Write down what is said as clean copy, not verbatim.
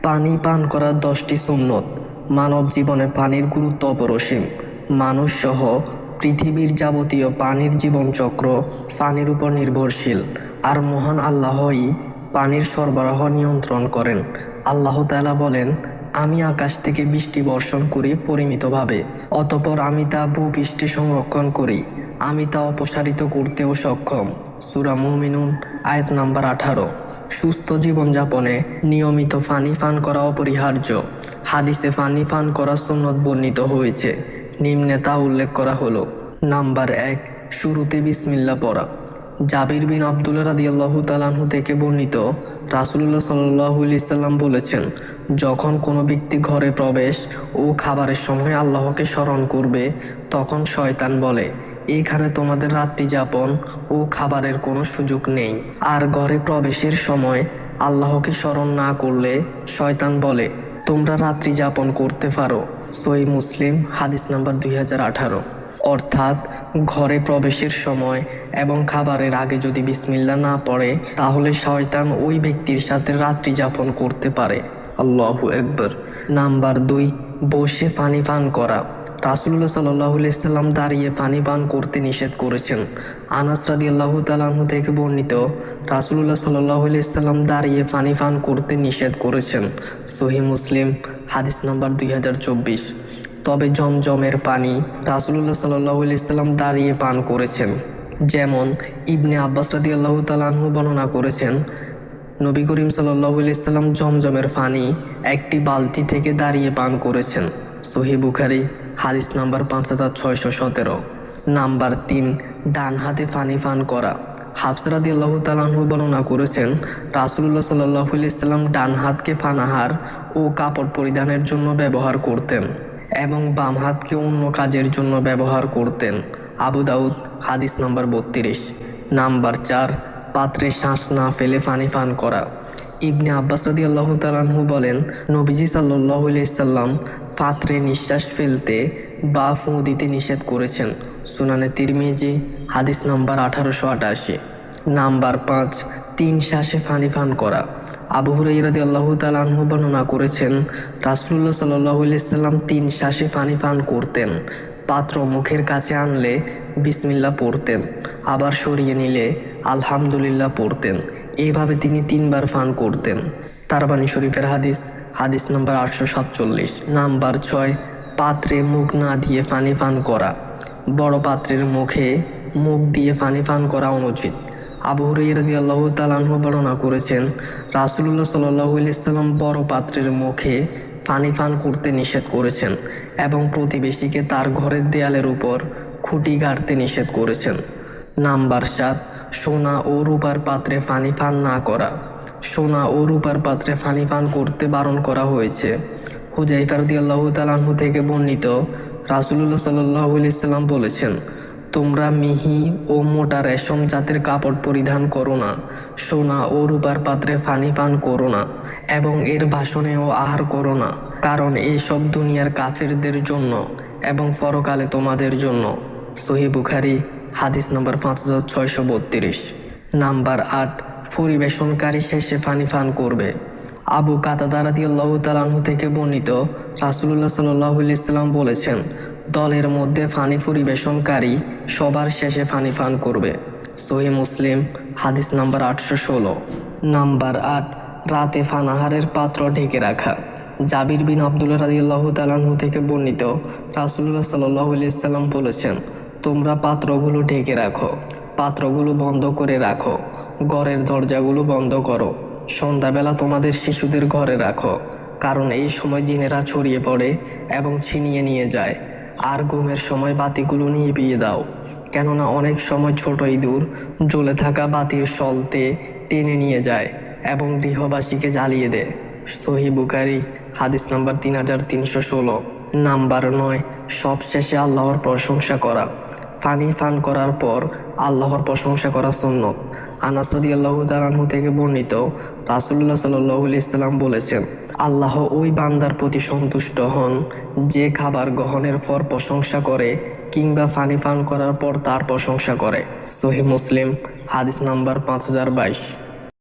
পানি পান করার 10টি সুন্নত। মানব জীবনে পানির গুরুত্ব অপরিসীম। মানুষ সহ পৃথিবীর যাবতীয় পানির জীবনচক্র পানির উপর নির্ভরশীল। আর মহান আল্লাহই পানির সরবরাহ নিয়ন্ত্রণ করেন। আল্লাহ তাআলা বলেন, আমি আকাশ থেকে বৃষ্টি বর্ষণ করি পরিমিতভাবে, অতঃপর আমি তা ভূপৃষ্ঠে সংরক্ষণ করি। আমি তা অপসারিত করতেও সক্ষম। সূরা মুমিনুন আয়াত নাম্বার 18। সুস্থ জীবনযাপনে নিয়মিত পানি পান করা অপরিহার্য। হাদিসে পানি পান করা সুন্নত বর্ণিত হয়েছে। নিম্নে তা উল্লেখ করা হলো। নাম্বার 1, শুরুতে বিসমিল্লাহ পড়া। জাবির বিন আব্দুল্লাহ রাদিয়াল্লাহু তাআলা আনহু থেকে বর্ণিত, রাসূলুল্লাহ সাল্লাল্লাহু আলাইহি সাল্লাম বলেছেন, যখন কোনো ব্যক্তি ঘরে প্রবেশ ও খাবারের সময় আল্লাহকে স্মরণ করবে, তখন শয়তান বলে, এখানে তোমাদের রাত্রি যাপন ও খাবারের কোনো সুযোগ নেই। আর ঘরে প্রবেশের সময় আল্লাহকে স্মরণ না করলে শয়তান বলে, তোমরা রাত্রি যাপন করতে পারো। সহিহ মুসলিম হাদিস নাম্বার 2018। অর্থাৎ ঘরে প্রবেশের সময় এবং খাবারের আগে যদি বিসমিল্লাহ না পড়ে, তাহলে শয়তান ওই ব্যক্তির সাথে রাত্রি যাপন করতে পারে। আল্লাহু আকবার। নাম্বার 2, বসে পানি পান করা। রাসূলুল্লাহ সাল্লাল্লাহু আলাইহি সাল্লাম দাঁড়িয়ে পানি পান করতে নিষেধ করেছেন। আনাস রাদিয়াল্লাহু তাআলা আনহু থেকে বর্ণিত, রাসূলুল্লাহ সাল্লাল্লাহু আলাইহি সাল্লাম দাঁড়িয়ে পানি পান করতে নিষেধ করেছেন। সহিহ মুসলিম হাদিস নাম্বার 2024। তবে জমজমের পানি রাসূলুল্লাহ সাল্লাল্লাহু আলাইহি সাল্লাম দাঁড়িয়ে পান করেছেন। যেমন ইবনে আব্বাস রাদিয়াল্লাহু তাআলা আনহু বর্ণনা করেছেন, নবী করিম সাল্লাল্লাহু আলাইহি সাল্লাম জমজমের পানি একটি বালতি থেকে দাঁড়িয়ে পান করেছেন। সহিহ বুখারী হাদিস নাম্বার 5617। নাম্বার 3, ডান হাতে পানি পান করা। হাফসা রাদিয়াল্লাহু তাআলা আনহু বর্ণনা করেছেন, রাসূলুল্লাহ সাল্লাল্লাহু আলাইহি সাল্লাম ডান হাতকে পানাহার ও কাপড় পরিধানের জন্য ব্যবহার করতেন এবং বাম হাতকে অন্য কাজের জন্য ব্যবহার করতেন। আবু দাউদ হাদিস নাম্বার 32। নাম্বার 4, পাত্রে শ্বাস না ফেলে পানি পান করা। ইবনে আব্বাস রাদিয়াল্লাহু তাআলা আনহু বলেন, নবীজি সাল্লাল্লাহু আলাইহি সাল্লাম পাত্রে নিঃশ্বাস ফেলতে বা ফু দিতে নিষেধ করেছেন। সুনানে তিরমিজি হাদিস নাম্বার 1888। নাম্বার 5, 3 শ্বাসে পানি পান করা। আবু হুরায়রা রাদিয়াল্লাহু তাআলা আনহু বর্ণনা করেছেন, রাসূলুল্লাহ সাল্লাল্লাহু আলাইহি সাল্লাম 3 শ্বাসে পানি পান করতেন। পাত্র মুখের কাছে আনলে বিসমিল্লাহ পড়তেন, আবার সরিয়ে নিলে আলহামদুলিল্লাহ পড়তেন। এইভাবে তিনি 3 বার পান করতেন। তারবানী শরীফের হাদিস, হাদিস নাম্বার 847। নাম্বার 6, পাত্রে মুখ না দিয়ে পানি পান করা। বড় পাত্রের মুখে মুখ দিয়ে পানি পান করা অনুচিত। আবু হুরায়রা রাদিয়াল্লাহু তাআলা আনহু বর্ণনা করেছেন, রাসূলুল্লাহ সাল্লাল্লাহু আলাইহি সাল্লাম বড় পাত্রের মুখে পানি পান করতে নিষেধ করেছেন এবং প্রতিবেশীকে তার ঘরের দেয়ালের উপর খুঁটি গাড়তে নিষেধ করেছেন। নাম্বার 7, সোনা ও রূপার পাত্রে পানি পান না করা। সোনা ও রূপার পাত্রে পানি পান করতে বারণ করা হয়েছে। হুযায়ফা রাদিয়াল্লাহু তাআলা আনহু থেকে বর্ণিত, রাসূলুল্লাহ সাল্লাল্লাহু আলাইহি সাল্লাম বলেছেন, তোমরা মিহি ও মোটা রেশম জাতের কাপড় পরিধান করো না, সোনা ও রূপার পাত্রে পানি পান করো না এবং এর বাসনেও আহার করো না, কারণ এসব দুনিয়ার কাফেরদের জন্য এবং পরকালে তোমাদের জন্য। সহিহ বুখারী হাদিস নম্বর 5632। নাম্বার 8, পরিবেশনকারী শেষে পানি পান করবে। আবু কাতাদা রাদিয়াল্লাহু তাআলা আনহু থেকে বর্ণিত, রাসূলুল্লাহ সাল্লাল্লাহু আলাইহি সাল্লাম বলেছেন, দলের মধ্যে পানি পরিবেশনকারী সবার শেষে পানি পান করবে। সহিহ মুসলিম হাদিস নাম্বার 816। নাম্বার 8, রাতে পানাহারের পাত্র ঢেকে রাখা। জাবির বিন আব্দুল্লাহ রাদিয়াল্লাহু তাআলা আনহু থেকে বর্ণিত, রাসূলুল্লাহ সাল্লাল্লাহু আলাইহি সাল্লাম বলেছেন, তোমরা পাত্রগুলো ঢেকে রাখো, পাত্রগুলো বন্ধ করে রাখো, ঘরের দরজাগুলো বন্ধ করো। সন্ধ্যাবেলা তোমাদের শিশুদের ঘরে রাখো, কারণ এই সময় জিনেরা ছড়িয়ে পড়ে এবং ছিনিয়ে নিয়ে যায়। আর ঘুমের সময় বাতিগুলো নিভিয়ে দাও, কেননা অনেক সময় ছোট ইঁদুর জ্বলে থাকা বাতির সলতে টেনে নিয়ে যায় এবং গৃহবাসীকে জ্বালিয়ে দেয়। সহিহ বুখারী হাদিস নাম্বার 3316। নাম্বার 9, সবশেষে আল্লাহর প্রশংসা করা। পানি পান করার পর আল্লাহর প্রশংসা করা সুন্নত। আনাস রাদিয়াল্লাহু তাআলা আনহু থেকে বর্ণিত, রাসূলুল্লাহ সাল্লাল্লাহু আলাইহি সাল্লাম বলেছেন, আল্লাহ ওই বান্দার প্রতি সন্তুষ্ট হন যে খাবার গ্রহণের পর প্রশংসা করে কিংবা পানি পান করার পর তার প্রশংসা করে। সহিহ মুসলিম হাদিস নাম্বার 5022।